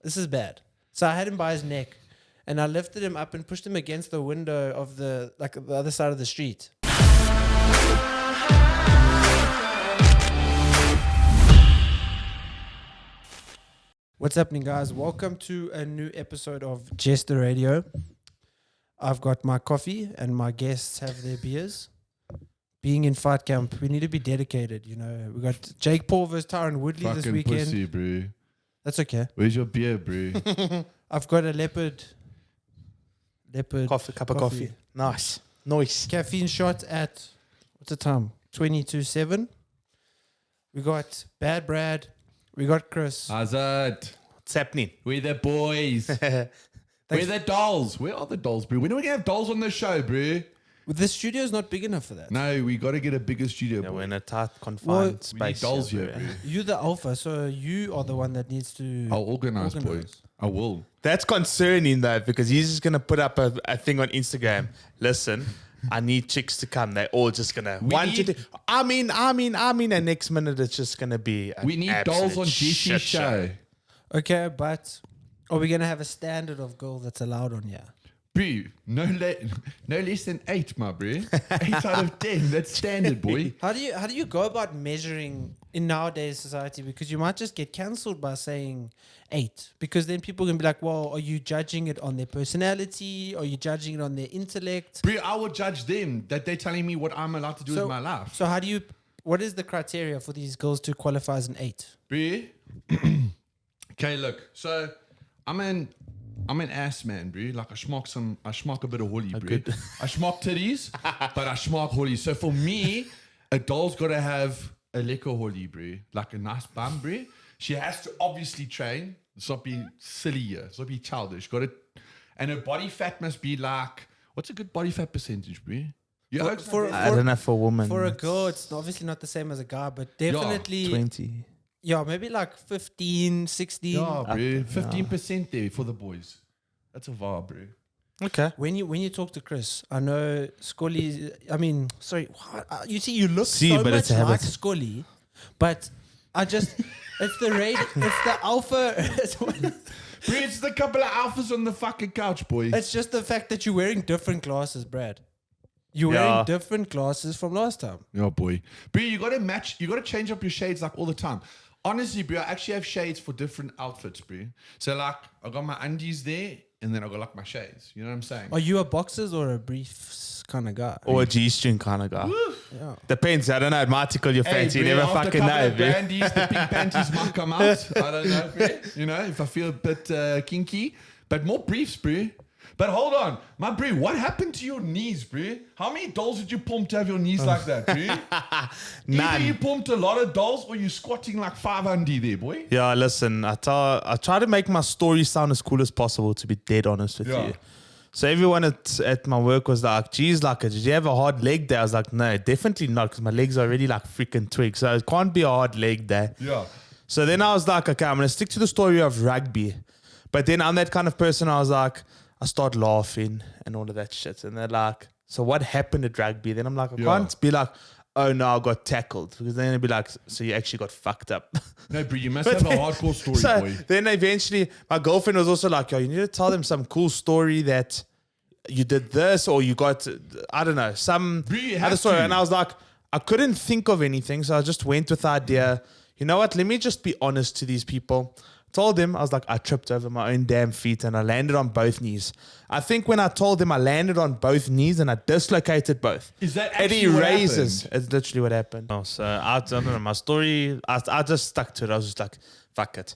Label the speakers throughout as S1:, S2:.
S1: This is bad. So I had him by his neck, and I lifted him up and pushed him against the window of the other side of the street. What's happening, guys? Welcome to a new episode of Jester Radio. I've got my coffee and my guests have their beers. Being in fight camp, we need to be dedicated, you know. We got Jake Paul versus Tyron Woodley
S2: Fucking
S1: this weekend.
S2: pussy, bro.
S1: That's okay.
S2: Where's your beer, bro?
S1: I've got a leopard
S3: Cup of coffee. Nice.
S1: caffeine shot at, what's the time? 22:07. We got Bad Brad. We got Chris.
S2: Azad.
S3: What's happening?
S2: We're the boys. We're the dolls. Where are the dolls, bro? When are we going to have dolls on the show, bro?
S1: The studio's not big enough for that.
S2: No, we got to get a bigger studio,
S3: Yeah,
S2: bro.
S3: we're in a tight, confined
S1: Well,
S3: space.
S2: We need dolls here,
S3: bro.
S2: bro.
S1: You're the alpha, so you are the one that needs to
S2: I'll organize, boys. I will.
S3: That's concerning though, because he's just gonna put up a thing on Instagram. Listen, I need chicks to come. They're all just gonna I mean, and next minute it's just gonna be.
S2: We need dolls on GC show.
S1: Okay, but are we going to have a standard of girl that's allowed on here?
S2: Bro, no less than 8, my bro. 8 out of 10. That's standard, boy.
S1: How do you go about measuring in nowadays society? Because you might just get cancelled by saying 8. Because then people can be like, well, are you judging it on their personality? Are you judging it on their intellect?
S2: Bro, I will judge them that they're telling me what I'm allowed to do with my life.
S1: So what is the criteria for these girls to qualify as an 8?
S2: Bro. Okay, look. So I'm an ass man, bro. Like I schmock a bit of holy, bro. I schmock titties, but I schmock holy. So for me, a doll's got to have a lekker holy, bro. Like a nice bum, bro. She has to obviously train. It's not be silly here. It's not be childish. And her body fat must be like, what's a good body fat percentage, bro?
S3: I don't know for a woman.
S1: For a girl, it's obviously not the same as a guy, but definitely
S3: 20.
S1: Yeah, maybe like 15, 16.
S2: Yeah, bro. 15% there for the boys. That's a vibe, bro.
S3: Okay.
S1: When you talk to Chris, I know Scully. I mean, sorry, you see, you look so
S3: but
S1: much
S3: it's a habit.
S1: like Scully, but I just it's the alpha.
S2: Bro, it's the couple of alphas on the fucking couch, boy.
S1: It's just the fact that you're wearing different glasses, Brad. You're wearing different glasses from last time.
S2: Yeah, boy. Bro, you got to match. You got to change up your shades like all the time. Honestly, bro, I actually have shades for different outfits, bro. So like, I got my undies there, and then I got like my shades. You know what I'm saying?
S1: Are you a boxers or a briefs kind of guy?
S3: Or a G-string kind of guy.
S1: Yeah.
S3: Depends. I don't know. It might tickle your fancy. You never fucking know, bro.
S2: Brandies, the pink panties might come out. I don't know, bro. You know, if I feel a bit kinky. But more briefs, bro. But hold on, my bro, what happened to your knees, bro? How many dolls did you pump to have your knees like that, bro?
S3: None.
S2: Either you pumped a lot of dolls or you squatting like 500 there, boy.
S3: Yeah, listen, I try to make my story sound as cool as possible, to be dead honest with you. So everyone at my work was like, geez, like, did you have a hard leg day? I was like, no, definitely not, because my legs are already like freaking twigs. So it can't be a hard leg day.
S2: Yeah.
S3: So then I was like, okay, I'm going to stick to the story of rugby. But then I'm that kind of person, I was like, I start laughing and all of that shit. And they're like, so what happened at rugby? Then I'm like, I can't be like, oh no, I got tackled. Because then it'd be like, so you actually got fucked up.
S2: No, bro, you must have a hardcore story,
S3: so
S2: boy.
S3: then eventually, my girlfriend was also like, yo, you need to tell them some cool story that you did this or you got, I don't know, some other story. And I was like, I couldn't think of anything. So I just went with the idea, you know what, let me just be honest to these people. Told him, I was like, I tripped over my own damn feet and I landed on both knees. I think when I told him I landed on both knees and I dislocated both.
S2: Is that actually what happened?
S3: It's literally what happened. Oh, so I don't know, my story, I just stuck to it. I was just like, fuck it.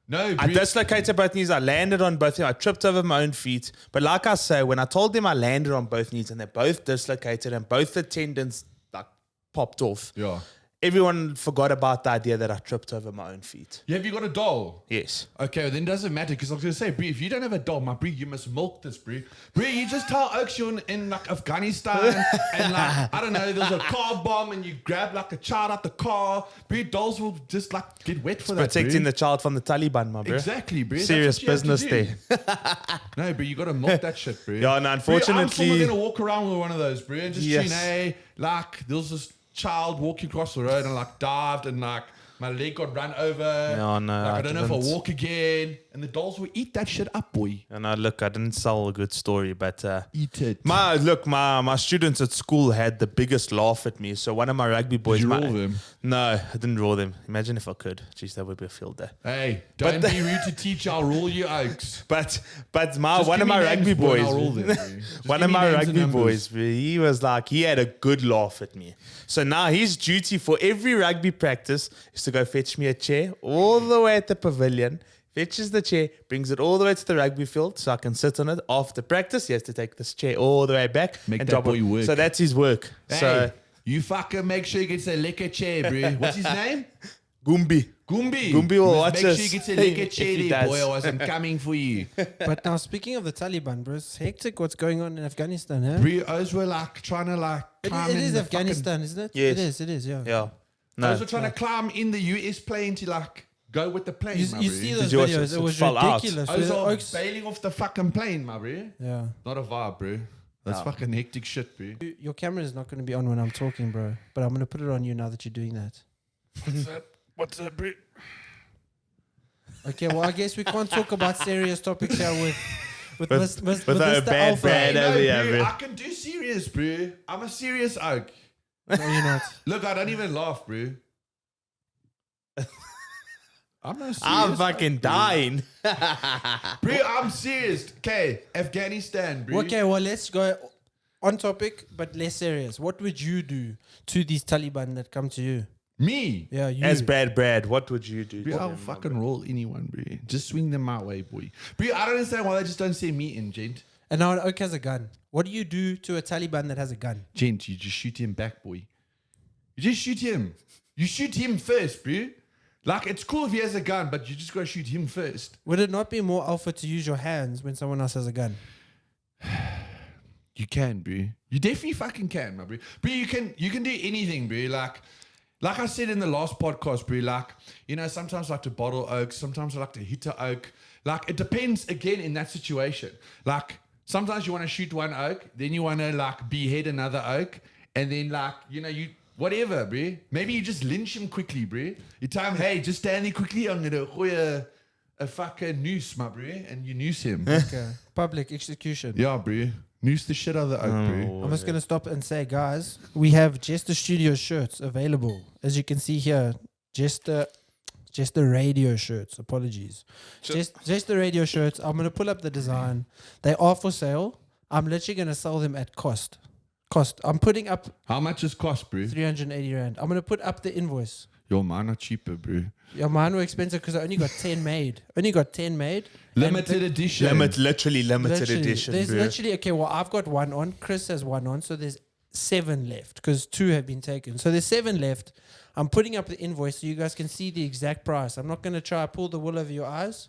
S2: No, bro.
S3: I dislocated both knees. I landed on both knees. I tripped over my own feet. But like I say, when I told him I landed on both knees and they're both dislocated and both the tendons like popped off.
S2: Yeah.
S3: Everyone forgot about the idea that I tripped over my own feet.
S2: Yeah, have you got a doll?
S3: Yes.
S2: Okay, well then it doesn't matter because I was going to say, Brie, if you don't have a doll, my Brie, you must milk this, Brie. Brie, you just tell Oaks you're in like Afghanistan and like, I don't know, there's a car bomb and you grab like a child out the car. Brie, dolls will just like get wet for that,
S3: Protecting
S2: Brie.
S3: the child from the Taliban, my bro.
S2: Exactly, Brie.
S3: Serious business there.
S2: No, Brie, you got to milk that shit, Brie.
S3: Yeah, no, unfortunately.
S2: Brie, I'm still not going to walk around with one of those, Brie, and just
S3: Yes.
S2: hey, like, there was this child walking across the road and like dived and like my leg got run over.
S3: No,
S2: like, I don't know if I'll walk again. and the dolls will eat that shit up, boy.
S3: And I didn't sell a good story, but
S2: Eat it.
S3: my students at school had the biggest laugh at me. So one of my rugby boys,
S2: Did you roll them?
S3: No, I didn't roll them. Imagine if I could. Jeez, that would be a field day.
S2: Hey, don't be rude to teach. I'll roll you, Oaks.
S3: But
S2: Just
S3: one of
S2: give
S3: my
S2: me
S3: rugby
S2: names, boy, and
S3: boys,
S2: I'll roll them, bro. Just
S3: one
S2: give
S3: of
S2: me
S3: my
S2: names and
S3: rugby
S2: numbers.
S3: boys, bro, he was like, he had a good laugh at me. So now his duty for every rugby practice is to go fetch me a chair all the way at the pavilion, fetches the chair, brings it all the way to the rugby field so I can sit on it. After practice, he has to take this chair all the way back
S2: Make
S3: and
S2: that
S3: drop
S2: boy
S3: it.
S2: work.
S3: So that's his work.
S2: Hey,
S3: So
S2: you fucking make sure he gets a liquor chair, bro. What's his name?
S3: Gumbi.
S2: Gumbi.
S3: Gumbi will
S2: You must
S3: watch
S2: make sure
S3: us
S2: he gets a liquor
S3: if
S2: chair
S3: he
S2: there,
S3: does.
S2: boy, or else I'm coming for you.
S1: But now, speaking of the Taliban, bro, it's hectic what's going on in Afghanistan, huh?
S2: Bro, us were like trying to like climb
S1: It
S2: in
S1: is
S2: the
S1: Afghanistan, isn't it?
S3: Yes.
S1: It is, yeah.
S3: Yeah.
S2: No,
S3: No.
S2: us were trying to climb in the US plane to like go with the plane,
S1: You,
S2: my
S1: you
S2: bro.
S1: see those
S3: you watch
S1: videos,
S3: it?
S1: it was
S3: Fall out.
S1: ridiculous.
S2: I was
S1: The
S2: all
S1: Oaks-
S2: bailing off the fucking plane, my bro.
S1: yeah.
S2: Not a vibe, bro. That's fucking hectic shit, bro.
S1: Your camera is not going to be on when I'm talking, bro. But I'm going to put it on you now that you're doing that.
S2: What's that, bro?
S1: Okay, well, I guess we can't talk about serious topics here with
S3: With
S1: Mr.
S3: our
S1: Mr.
S3: bad
S1: Alpha.
S3: brand.
S2: No,
S3: over here,
S2: bro,
S3: bro.
S2: I can do serious, bro. I'm a serious oak.
S1: No, you're not.
S2: Look, I don't even laugh, bro. I'm not serious.
S3: I'm fucking dying.
S2: Bro, I'm serious. Okay, Afghanistan, bro.
S1: Okay, well, let's go on topic, but less serious. What would you do to these Taliban that come to you?
S2: Me?
S1: Yeah, you.
S3: As Brad, what would you do?
S2: Bro,
S3: to
S2: I'll
S3: them,
S2: fucking roll anyone, bro. Just swing them my way, boy. Bro, I don't understand why they just don't say me in, gent.
S1: And now an oak has a gun. What do you do to a Taliban that has a gun?
S2: Gent, you just shoot him back, boy. You just shoot him. You shoot him first, bro. Like, it's cool if he has a gun, but you just gotta shoot him first.
S1: Would it not be more alpha to use your hands when someone else has a gun?
S2: You can, bro. You definitely fucking can, my bro. Bro, you can do anything, bro. Like I said in the last podcast, bro, like, you know, sometimes I like to bottle oak, sometimes I like to hit a oak. Like, it depends, again, in that situation. Like, sometimes you want to shoot one oak, then you want to, like, behead another oak, and then, like, you know, you, whatever, bro. Maybe you just lynch him quickly, bro. You tell him, hey, just stand there quickly, I'm going to gooi a fucking noose, my bro, and you noose him.
S1: Okay. Public execution.
S2: Yeah, bro. Noose the shit out of the oak, bro.
S1: I'm just going to stop and say, guys, we have Jester Studio shirts available. As you can see here, Jester Radio shirts. Apologies. Jester Radio shirts. I'm going to pull up the design. They are for sale. I'm literally going to sell them at cost. I'm putting up
S2: How much does cost, bro?
S1: 380 Rand. I'm going to put up the invoice.
S2: Yo, mine are cheaper, bro.
S1: Yeah, mine were expensive because I only got 10 made.
S2: Limited edition.
S3: Literally limited
S1: Literally,
S3: edition,
S1: there's
S3: bro.
S1: literally, okay, well, I've got one on. Chris has one on. So there's 7 left because 2 have been taken. So there's 7 left. I'm putting up the invoice so you guys can see the exact price. I'm not going to try to pull the wool over your eyes.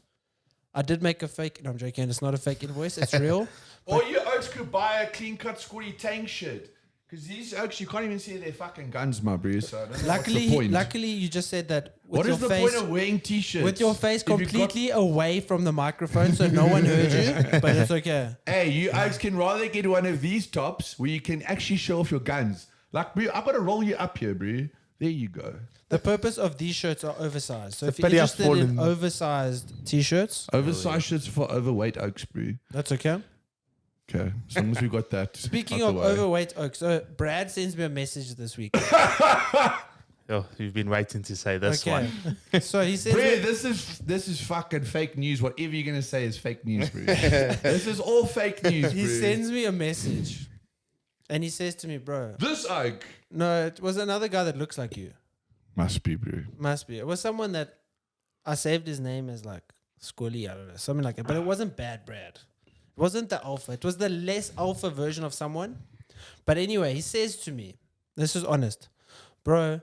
S1: I did make a fake. No, I'm joking. It's not a fake invoice. It's real.
S2: Or you oaks could buy a clean cut squatty tank shirt. Because these oaks, you can't even see their fucking guns, my bro. So I don't know what's the point.
S1: Luckily, you just said that with
S2: What
S1: your
S2: is the
S1: face,
S2: point of wearing t-shirts?
S1: with your face
S2: If you got-
S1: completely away from the microphone so no one heard you, but it's okay.
S2: Hey, you oaks can rather get one of these tops where you can actually show off your guns. Like, bro, I got to roll you up here, bro. There you go.
S1: The purpose of these shirts are oversized. So if
S3: The
S1: you're
S3: belly are
S1: interested in
S3: falling.
S1: oversized t-shirts,
S2: Oversized shirts for overweight oaks, bro.
S1: that's okay.
S2: Okay, as long as we got that.
S1: Speaking
S2: out
S1: of
S2: the way.
S1: overweight oaks, so Brad sends me a message this week.
S3: Oh, you've been waiting to say this
S1: Okay.
S3: one.
S1: So he sends
S2: Bro,
S1: me,
S2: this is fucking fake news. Whatever you're gonna say is fake news, bro. This is all fake news, bro.
S1: he sends me a message and he says to me, bro,
S2: This oak
S1: no, it was another guy that looks like you.
S2: must be, bro.
S1: Must be. It was someone that I saved his name as like Scully, I don't know, something like that. But it wasn't bad Brad. It wasn't the alpha. It was the less alpha version of someone. But anyway, he says to me, this is honest, bro,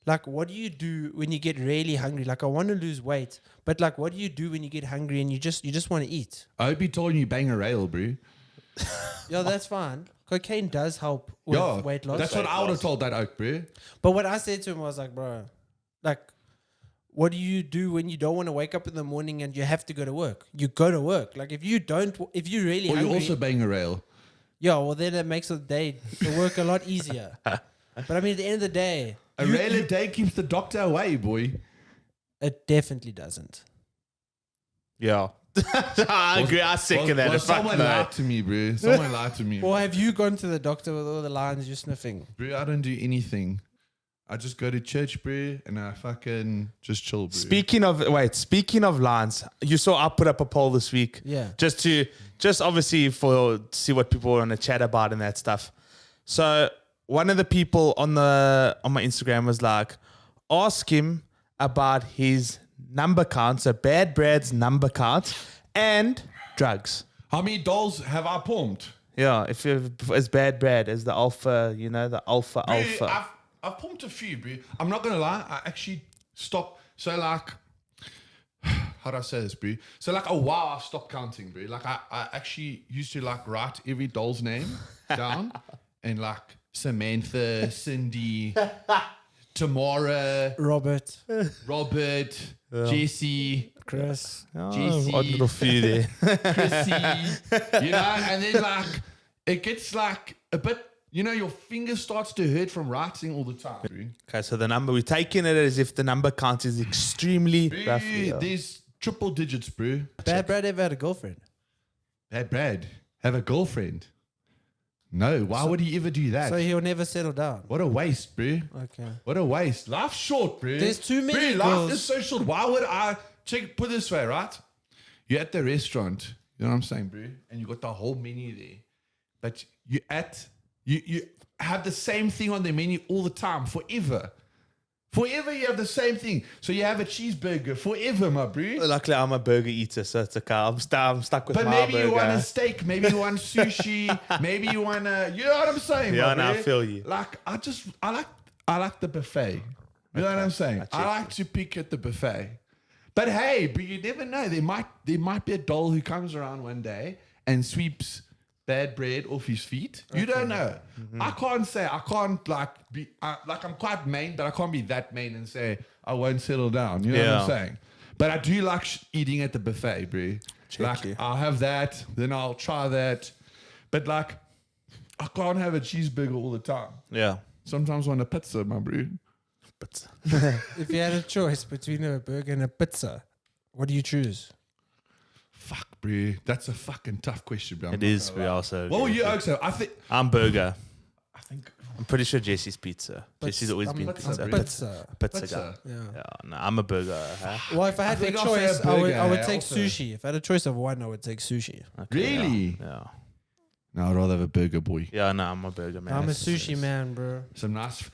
S1: like, what do you do when you get really hungry? Like, I want to lose weight, but like, what do you do when you get hungry and you just want to eat?
S2: I hope he told you bang a rail, bro.
S1: Yeah, that's fine. Cocaine does help with weight loss.
S2: That's what I would have told that oak, bro.
S1: But what I said to him was like, bro, like, what do you do when you don't want to wake up in the morning and you have to go to work? You go to work. Like, if you really
S2: Or you
S1: hungry,
S2: also bang a rail.
S1: yeah, well, then it makes the work a lot easier. But I mean, at the end of the day,
S2: A rail a day keeps the doctor away, boy.
S1: it definitely doesn't.
S3: Yeah. I agree. I second that. Fuck
S2: Someone
S3: no.
S2: lied to me, bro. Someone lied to me.
S1: Or have you gone to the doctor with all the lines you're sniffing?
S2: Bro, I don't do anything. I just go to church, bro, and I fucking just chill, bro.
S3: Speaking of lines, you saw I put up a poll this week.
S1: Yeah.
S3: Just obviously for see what people want to chat about and that stuff. So one of the people on my Instagram was like, ask him about his number count, so Bad Brad's number count and drugs.
S2: How many dolls have I pumped?
S3: Yeah, if you're as Bad Brad as the alpha, the alpha.
S2: Bro, I've pumped a few, bro. I'm not gonna lie, I actually stopped. So like, how do I say this, bro? So like a while I stopped counting, bro. Like I actually used to like write every doll's name down and like Samantha, Cindy, Tamara,
S1: Robert,
S2: Jesse,
S1: Chris.
S2: Jesse.
S3: Odd little few there.
S2: Chrissy, and then like it gets like a bit, your finger starts to hurt from writing all the time. Bro.
S3: Okay, so the number, we're taking it as if the number count is extremely roughly.
S2: There's triple digits, bro.
S1: Bad Brad ever had a girlfriend?
S2: Bad Brad have a girlfriend? No, why would he ever do that?
S1: So he'll never settle down.
S2: What a waste, bro.
S1: Okay.
S2: What a waste. Life's short, bro.
S1: There's too many
S2: Bro,
S1: girls.
S2: life is so short. Why would I put it this way, right? You're at the restaurant, you know what I'm saying, bro? And you got the whole menu there. But you have the same thing on the menu all the time, forever. Forever you have the same thing. So you have a cheeseburger forever, my bro.
S3: Luckily, I'm a burger eater, so it's okay. I'm stuck with
S2: But
S3: my
S2: maybe
S3: burger.
S2: you want a steak, maybe you want sushi, maybe you want you know what I'm saying?
S3: Yeah,
S2: my
S3: no, I
S2: bro?
S3: feel you.
S2: Like I like the buffet. You know what I'm saying? I like to pick at the buffet. But hey, but you never know. There might be a doll who comes around one day and sweeps Bad Bread off his feet. You don't know.
S3: Mm-hmm.
S2: I can't say. I can't be I'm quite main, but I can't be that main and say I won't settle down. You know what I'm saying? But I do like eating at the buffet, bro. Like I'll have that, then I'll try that. But like I can't have a cheeseburger all the time.
S3: Yeah.
S2: Sometimes I want a pizza, my bro.
S3: But
S1: If you had a choice between a burger and a pizza, what do you choose?
S2: Fuck, bro. That's a fucking tough question, bro.
S3: it is. We also.
S2: What were you, Oxo?
S3: I'm burger.
S2: I think
S3: I'm pretty sure Jesse's pizza. Jesse's always been
S2: pizza,
S3: pizza.
S2: bro.
S3: Pizza guy.
S1: Yeah.
S3: Yeah, no, I'm a burger. Huh?
S1: Well, if I had the
S2: think I'll say a
S1: choice, I
S2: burger,
S1: would take
S2: also.
S1: sushi. If I had a choice of one, I would take sushi.
S3: Okay,
S2: Really?
S3: Yeah.
S2: No, I'd rather have a burger, boy.
S3: Yeah, no, I'm a burger man.
S1: I'm a sushi man, bro.
S2: Some nice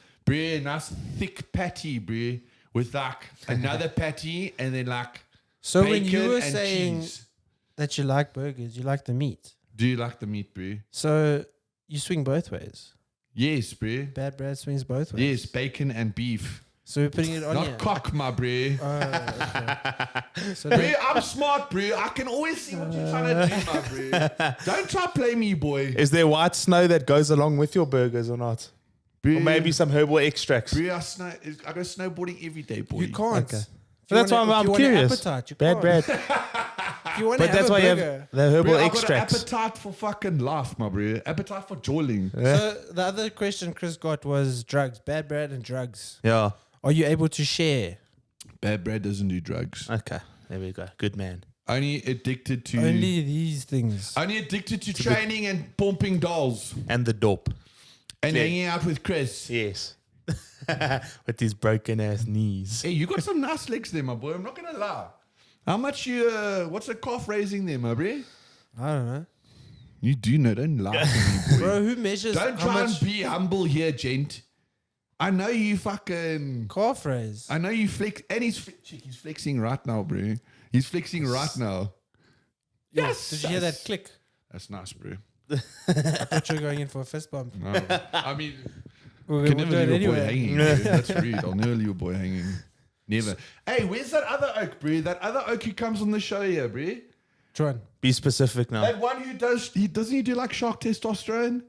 S2: thick patty, bro, with like another patty and then like
S1: So when
S2: bacon
S1: you were
S2: and
S1: saying
S2: cheese.
S1: that you like burgers, you like the meat.
S2: Do you like the meat, bro?
S1: So you swing both ways.
S2: Yes, bro.
S1: Bad Brad swings both ways.
S2: Yes, bacon and beef.
S1: So we're putting it on
S2: Not
S1: here.
S2: cock, my bro.
S1: Oh, okay. So
S2: Bro,
S1: then-
S2: I'm smart, bro. I can always see what you're trying to do, my bro. Don't try play me, boy.
S3: Is there white snow that goes along with your burgers or not?
S2: Bro,
S3: Or maybe some herbal extracts.
S2: bro, I go snowboarding every day, boy.
S1: you can't.
S3: Okay.
S1: If
S3: But that's why
S1: if
S3: I'm
S1: you want
S3: curious.
S1: An appetite, you
S3: Bad
S1: can't.
S3: bread.
S1: If you want
S3: But
S1: to
S3: that's
S1: have
S3: why
S1: a
S3: you
S1: burger.
S3: have the herbal
S2: Bro, I've got an
S3: extracts.
S2: appetite for fucking life, my bro. Appetite for joiling.
S1: So the other question Chris got was drugs. Bad Brad and drugs.
S3: Yeah.
S1: Are you able to share?
S2: Bad Brad doesn't do drugs.
S3: Okay. There we go. Good man.
S2: Only addicted to
S1: Only these things.
S2: only addicted to training and pumping dolls
S3: And the dope.
S2: and
S3: Yeah.
S2: hanging out with Chris.
S3: Yes. With these broken ass knees.
S2: Hey, you got some nice legs there, my boy. I'm not gonna lie. How much you? What's the calf raising there, my bro?
S1: I don't know.
S2: You do know. Don't lie to me, boy.
S1: Bro, who measures
S2: Don't
S1: how
S2: try
S1: much
S2: and be humble here, gent. I know you fucking.
S1: calf raise?
S2: I know you flex, and he's flexing right now, bro. He's flexing right now. Yes.
S1: Did you hear that click?
S2: That's nice, bro.
S1: I thought you were going in for a fist bump.
S2: No, I mean,
S1: We'll,
S2: can
S1: we'll
S2: never
S1: do it
S2: leave a boy
S1: anyway.
S2: hanging. Bro. That's rude. I'll never leave a boy hanging. Never. Hey, where's that other oak, bro? That other oak who comes on the show here, bro.
S1: Which one?
S3: Be specific now.
S2: That one who doesn't he do like shark testosterone?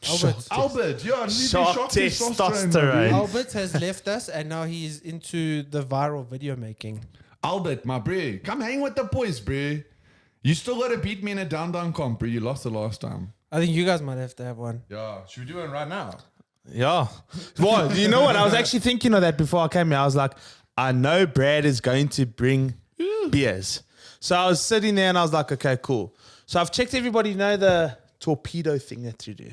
S1: Albert.
S2: Albert, yeah,
S3: Shark testosterone.
S2: bro.
S1: Albert has left us and now he's into the viral video making.
S2: Albert, my bro, come hang with the boys, bro. You still got to beat me in a down comp, bro. You lost the last time.
S1: I think you guys might have to have one.
S2: Yeah, should we do it right now?
S3: Yeah. Well, you know what? I was actually thinking of that before I came here. I was like, I know Brad is going to bring beers. So I was sitting there and I was like, okay, cool. So I've checked everybody, the torpedo thing that you do.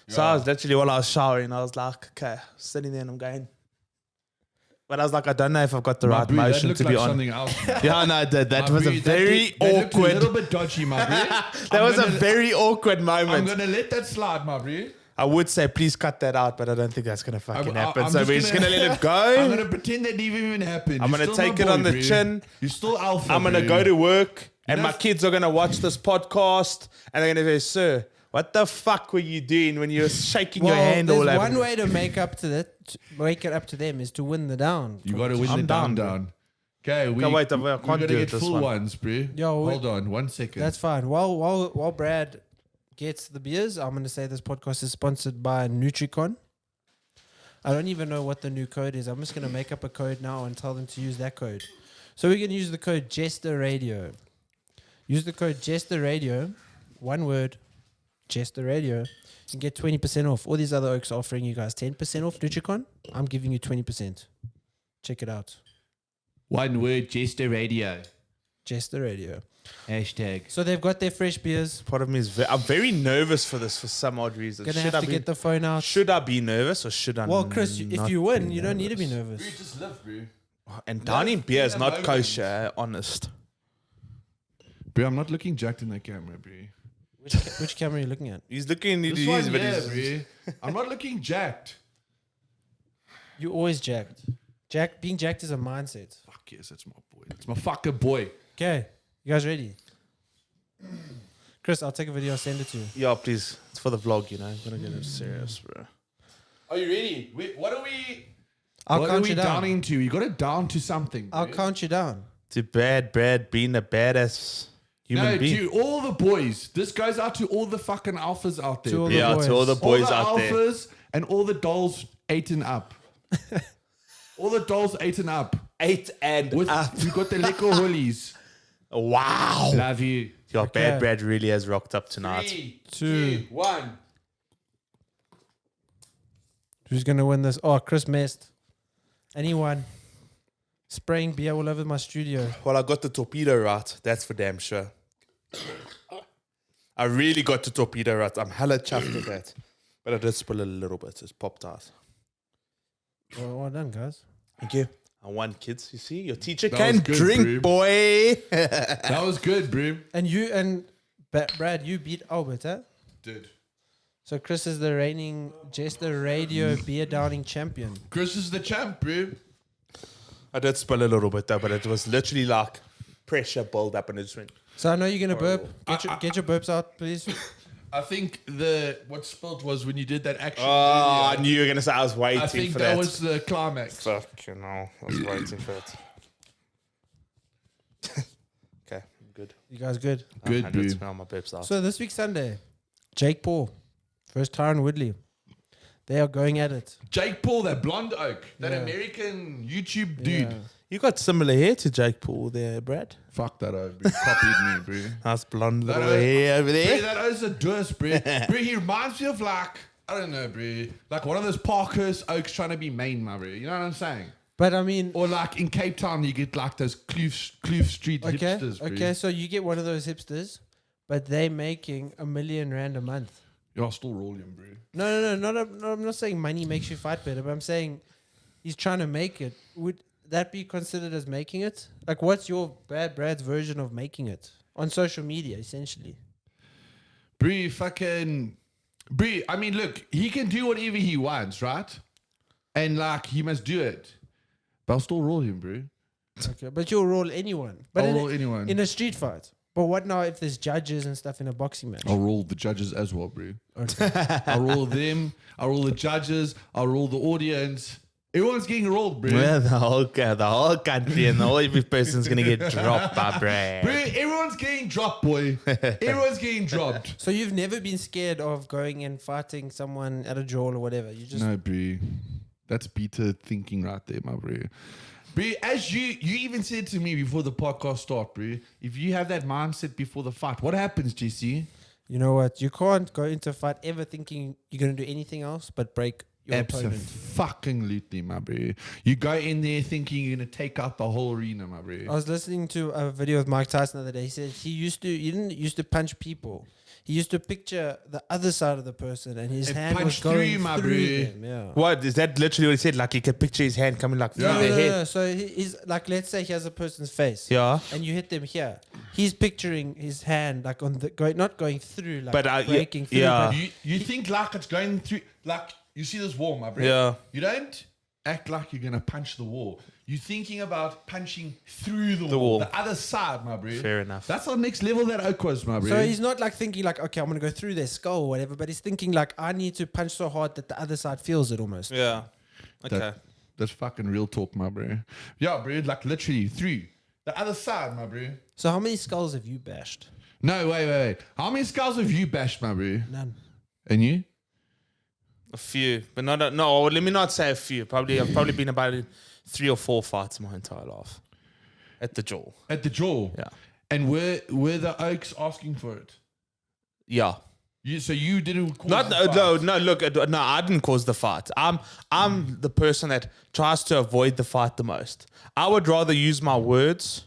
S3: So I was literally, while I was showering, I was like, okay, sitting there and I'm going. But I was like, I don't know if I've got the right motion to be on.
S2: Something else.
S3: Yeah, no, that was a very
S2: that looked
S3: awkward.
S2: a little bit dodgy, my bro.
S3: That was a very awkward
S2: I'm
S3: moment.
S2: gonna let that slide, my bro.
S3: I would say, please cut that out, but I don't think that's going to fucking happen.
S2: I'm
S3: So we're just going to let it go.
S2: I'm gonna pretend that didn't even happen.
S3: I'm going to take it on the chin.
S2: You're still alpha.
S3: I'm going to go to work, and
S2: know-
S3: my kids are going to watch this podcast, and they're going to say, sir, what the fuck were you doing when you were shaking your hand all
S1: there's
S3: over?
S1: one way to make up to that, to make it up to them, is to win the down.
S2: You got to win the
S3: down,
S2: down. Okay,
S3: Okay, wait, I
S2: we're
S3: can't
S2: gonna
S3: do it
S2: get
S3: this
S2: full
S3: one.
S2: ones, bro.
S1: Yo,
S2: Hold on, 1 second.
S1: That's fine. While Brad gets the beers, I'm going to say this podcast is sponsored by Nutricon. I don't even know what the new code is. I'm just going to make up a code now and tell them to use that code. So we're going to use the code Jester Radio. Use the code Jester Radio, one word, Jester Radio, and get 20% off. All these other oaks are offering you guys 10% off Nutricon. I'm giving you 20%. Check it out.
S2: one word, Jester Radio.
S1: Jester Radio.
S2: Hashtag.
S1: So they've got their fresh beers.
S3: Part of me is I'm very nervous for this for some odd reason.
S1: Gonna have to get the phone out.
S3: Should I be nervous or should I
S1: Well, Chris, if
S3: not
S1: you win,
S3: be
S1: you don't need to be
S3: nervous?
S1: nervous.
S2: Just live, bro.
S3: And dining beer is
S2: in
S3: not
S2: the
S3: kosher, honest.
S2: Bro, I'm not looking jacked in the camera, bro.
S1: Which camera are you looking at?
S3: He's looking into
S2: This
S3: his,
S2: one,
S3: but
S2: yeah,
S3: he's
S2: bro. I'm not looking jacked.
S1: You always jacked. Being jacked is a mindset.
S2: Fuck yes, that's my boy. It's my fucking boy.
S1: Okay, you guys ready? Chris, I'll take a video. I'll send it to you.
S3: yeah, please. It's for the vlog, I'm gonna get it serious, bro.
S2: Are you ready? What are we?
S1: I'll
S2: what are
S1: count
S2: we
S1: you down.
S2: downing to? You got it down to something.
S1: I'll
S2: bro.
S1: count you down.
S3: To bad Brad being a badass human
S2: No,
S3: being.
S2: to all the boys. This goes out to all the fucking alphas out there.
S1: To all
S2: bro.
S1: the
S3: Yeah,
S1: boys.
S3: to all the
S2: all
S3: boys
S2: the
S3: out there.
S2: alphas and all the dolls 8 and up. All the dolls 8 and up.
S3: 8 and
S2: With
S3: up.
S2: we got the liquor hoolies.
S3: Wow.
S2: Love you.
S3: Your
S1: Okay.
S3: bad Brad really has rocked up tonight.
S2: 3,
S1: 2,
S2: 2, 1.
S1: Who's gonna win this? Oh, Chris messed. Anyone? Spraying beer all over my studio.
S3: Well, I got the torpedo right. That's for damn sure. I really got the torpedo right. I'm hella chuffed with that. But I did spill a little bit. It's popped out.
S1: Well done, guys.
S3: Thank you. I won, kids. You see, your teacher
S2: That
S3: can
S2: was good,
S3: drink,
S2: bro.
S3: boy.
S2: That was good, bro.
S1: And you and Brad, you beat Albert, huh?
S2: Dude.
S1: So Chris is the reigning Jester Radio beer downing champion.
S2: Chris is the champ, bro.
S3: I did spill a little bit though, but it was literally like pressure build up and it just went.
S1: So I know you're gonna burp. Get your burps out, please.
S2: I think what spilled was when you did that action.
S3: Oh, I
S2: video.
S3: knew you were going to say I was waiting
S2: I think
S3: for
S2: that
S3: that.
S2: was the climax.
S3: Fucking hell. I was waiting for it. Okay, I'm good.
S1: You guys good?
S2: Good,
S3: I did
S2: dude.
S3: smell my pips out.
S1: So this week Sunday, Jake Paul, first Tyron Woodley. They are going at it.
S2: Jake Paul, that blonde oak, that
S1: Yeah.
S2: American YouTube dude.
S1: Yeah.
S3: You got similar hair to Jake Paul there, Brad.
S2: Fuck that oak, bro. Copied me, bro.
S3: Nice blonde
S2: That
S3: little
S2: oak-
S3: hair over
S2: Bro,
S3: there.
S2: that oak's a dust, bro. Bro, he reminds me of like, I don't know, bro. Like one of those Parkhurst oaks trying to be Maine, my bro. You know what I'm saying?
S1: But I mean,
S2: Or like in Cape Town, you get like those Kloof Street
S1: okay,
S2: hipsters, bro.
S1: okay. So you get one of those hipsters, but they making R1 million a month.
S2: You're still rolling, bro.
S1: No, I'm not saying money makes you fight better, but I'm saying he's trying to make it. Would that be considered as making it? Like, what's your Brad's version of making it on social media, essentially?
S2: Bro, fucking... Bro, I mean, look, he can do whatever he wants, right? And like, he must do it. But I'll still roll him, bro.
S1: Okay, but you'll roll anyone. But
S2: I'll
S1: in,
S2: roll anyone.
S1: in a street fight. But what now if there's judges and stuff in a boxing match?
S2: I'll roll the judges as well, bro.
S1: Okay.
S2: I'll roll them. I'll roll the judges. I'll roll the audience. Everyone's getting rolled, bro.
S3: Well, the whole country and every person's going to get dropped by Brad.
S2: Bro, everyone's getting dropped, boy. Everyone's getting dropped.
S1: So you've never been scared of going and fighting someone at a draw or whatever? You just
S2: No, bro. That's beta thinking right there, my bro. Bro, as you even said to me before the podcast start, bro, if you have that mindset before the fight, what happens, JC?
S1: You know what? You can't go into a fight ever thinking you're going to do anything else but break your opponent.
S2: Absolutely, my bro. You go in there thinking you're gonna take out the whole arena, my bro.
S1: I was listening to a video with Mike Tyson the other day. He said he didn't used to punch people. He used to picture the other side of the person, and his hand was
S2: punch
S1: going
S2: through, my
S1: through
S2: bro.
S1: them. Yeah.
S3: What is that? Literally what he said. Like you can picture his hand coming like through
S1: No,
S3: their
S1: no,
S3: head.
S1: no. So he's like, let's say he has a person's face,
S3: Yeah.
S1: and you hit them here. He's picturing his hand like on the not going through, like
S3: But,
S1: breaking through.
S3: yeah.
S1: but
S2: You think like it's going through, like you see this wall, my bro.
S3: Yeah.
S2: You don't act like you're gonna punch the wall. You're thinking about punching through the wall,
S3: wall.
S2: the other side, my bro.
S3: Fair enough.
S2: That's the next level that Oak was, my bro.
S1: So he's not like thinking like, okay, I'm gonna go through their skull or whatever, but he's thinking like, I need to punch so hard that the other side feels it almost.
S3: Yeah. Okay.
S2: That's fucking real talk, my bro. Yeah, bro. Like literally through the other side, my bro.
S1: So how many skulls have you bashed?
S2: No, wait. How many skulls have you bashed, my bro?
S1: None.
S2: And you?
S3: A few, but not no. Let me not say a few. I've probably been about 3 or 4 fights my entire life at the jaw.
S2: At the jaw.
S3: Yeah.
S2: And were the Oaks asking for it?
S3: Yeah.
S2: So you didn't cause
S3: Not
S2: the fight?
S3: no. Look, no. I didn't cause the fight. I'm the person that tries to avoid the fight the most. I would rather use my words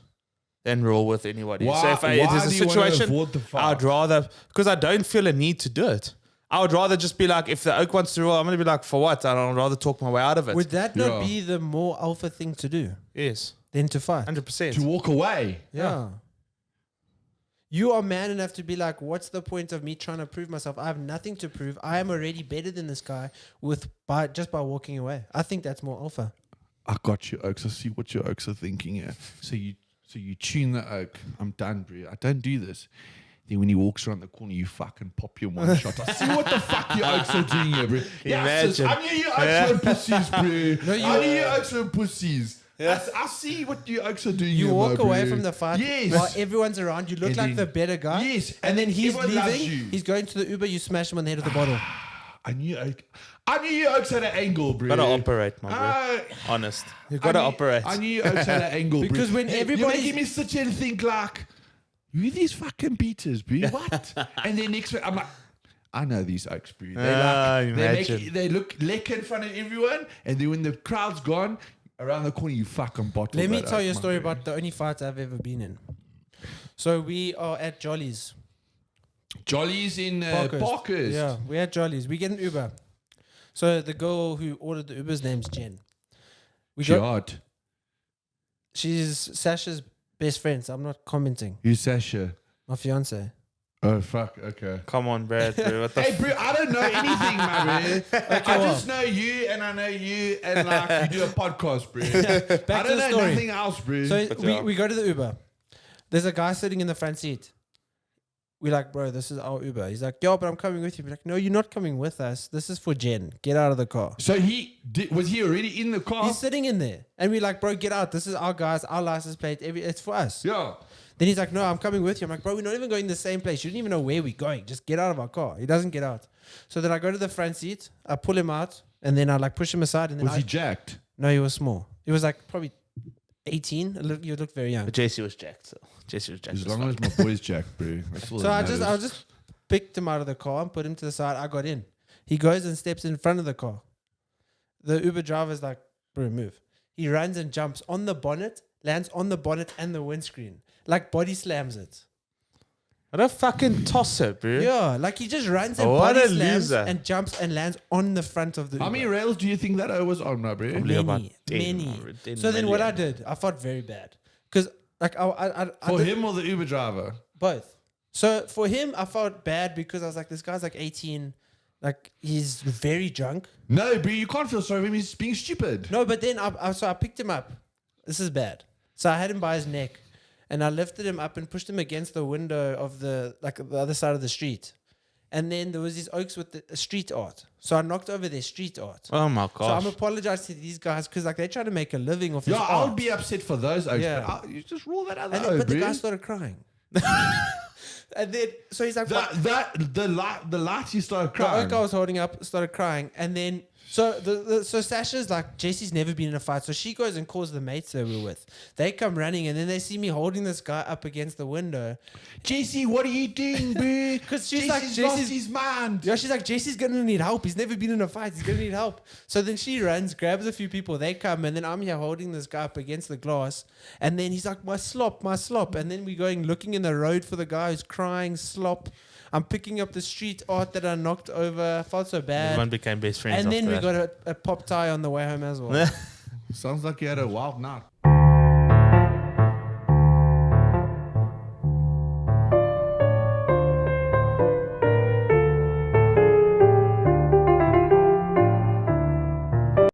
S3: than roll with anybody.
S2: Why-
S3: So if
S2: why
S3: there's a
S2: do you wanna
S3: situation,
S2: avoid the fight?
S3: I'd rather because I don't feel a need to do it. I would rather just be like, if the Oak wants to roll, I'm going to be like, for what? I'd rather talk my way out of it.
S1: Would that not
S2: Yeah.
S1: be the more alpha thing to do
S3: Yes,
S1: than to fight?
S3: 100%.
S2: To walk away.
S1: Yeah. You are man enough to be like, what's the point of me trying to prove myself? I have nothing to prove. I am already better than this guy just by walking away. I think that's more alpha.
S2: I got you, Oaks. I see what your Oaks are thinking here. So you tune the Oak. I'm done, bro. I don't do this. Then when he walks around the corner, you fucking pop your one shot. I see what the fuck your Oaks are doing here, bro.
S3: Imagine.
S2: I knew you Oaks were pussies, bro.
S1: you-
S2: I knew you Oaks were pussies. I see what you Oaks are doing
S1: You
S2: here,
S1: walk
S2: my
S1: away
S2: bro.
S1: from the fight
S2: Yes.
S1: while everyone's around. You look
S2: And
S1: like
S2: then-
S1: the better guy.
S2: Yes.
S1: And then he's
S2: everyone loves
S1: leaving.
S2: you.
S1: He's going to the Uber. You smash him on the head of the bottle.
S2: I knew you Oaks had an angle, bro.
S3: Gotta operate, my bro.
S2: Uh,
S3: Honest. You gotta operate.
S2: I knew Oaks had an angle, bro.
S1: Because when
S2: You're
S1: everybody's-
S2: making me sit here and think like, who are these fucking beaters, bro? What? And then next week, I'm like, I know these Oaks, bro.
S3: Imagine.
S2: They look lick in front of everyone, and then when the crowd's gone, around the corner, you fucking bottle.
S1: Let me
S2: that
S1: tell
S2: Oak,
S1: you a
S2: my
S1: story
S2: bro.
S1: about the only fight I've ever been in. So we are at Jolly's.
S2: Jolly's in
S1: Parkhurst.
S2: Parkhurst.
S1: Yeah, we're at Jolly's. We get an Uber. So the girl who ordered the Uber's name's Jen.
S2: Jihad.
S1: She's Sasha's best friend, so I'm not commenting.
S2: Who's Sasha?
S1: My fiance.
S2: Oh, fuck. Okay.
S3: Come on, Brad, bro. What the
S2: Hey, bro, I don't know anything, man. I
S1: well.
S2: just know you, and I know you, and like you do a podcast, bro.
S1: Back
S2: I
S1: to
S2: don't
S1: the
S2: know
S1: story.
S2: nothing else, bro.
S1: So
S3: yeah.
S1: we go to the Uber. There's a guy sitting in the front seat. We're like, bro, this is our Uber. He's like, yo, but I'm coming with you. We're like, no, you're not coming with us. This is for Jen. Get out of the car.
S2: So was he already in the car?
S1: He's sitting in there. And we're like, bro, get out. This is our guys, our license plate. It's for us.
S2: Yeah.
S1: Then he's like, no, I'm coming with you. I'm like, bro, we're not even going the same place. You don't even know where we're going. Just get out of our car. He doesn't get out. So then I go to the front seat. I pull him out. And then I like push him aside. And then
S2: Was he jacked?
S1: No, he was small. He was like probably 18. You look very young.
S3: But JC was jacked. So JC was jacked.
S2: As
S3: as
S2: long
S3: fuck.
S2: as my boy's jacked, bro. That's all
S1: So
S2: that
S1: I
S2: matters.
S1: just picked him out of the car and put him to the side. I got in. He goes and steps in front of the car. The Uber driver's like, bro, move. He runs and jumps on the bonnet, lands on the bonnet and the windscreen. Like body slams it.
S3: What a fucking tosser, bro.
S1: Yeah, like he just runs and
S3: What
S1: body
S3: a
S1: slams
S3: loser.
S1: and jumps and lands on the front of the
S2: How
S1: Uber.
S2: many rails do you think that I was on, my bro?
S3: Probably about
S1: Many,
S3: 10
S1: many.
S3: or 10
S1: So then what I
S3: million.
S1: did, I felt very bad. Because like I
S2: For
S1: did
S2: him or the Uber driver?
S1: both. So for him, I felt bad because I was like, this guy's like 18. Like he's very drunk.
S2: No, bro, you can't feel sorry for him. He's being stupid.
S1: No, but then I picked him up. This is bad. So I had him by his neck, and I lifted him up and pushed him against the window of the other side of the street. And then there was these oaks with the street art. So I knocked over their street art.
S3: Oh my
S1: So
S3: gosh.
S1: I'm apologizing to these guys because like they're trying to make a living off his
S2: Yeah,
S1: art.
S2: I'll be upset for those Oaks,
S1: Yeah.
S2: but you just rule that out,
S1: And
S2: though,
S1: then, but the
S2: bro.
S1: guy started crying. And then so he's like, "What?"
S2: The light you started
S1: The oak I
S2: crying.
S1: was holding up started crying, and then So Sasha's like, Jesse's never been in a fight, so she goes and calls the mates that we're with. They come running, and then they see me holding this guy up against the window.
S2: Jesse, what are you doing, bro?
S1: Because she's like,
S2: lost his mind.
S1: Yeah, she's like, Jesse's gonna need help. He's never been in a fight. He's gonna need help. So then she runs, grabs a few people. They come, and then I'm here holding this guy up against the glass. And then he's like, my slop. And then we're going looking in the road for the guy who's crying, slop. I'm picking up the street art that I knocked over. I felt so bad.
S3: Everyone became best friends.
S1: And then
S3: after
S1: we
S3: that.
S1: got a pop tie on the way home as well.
S2: Sounds like you had a wild night.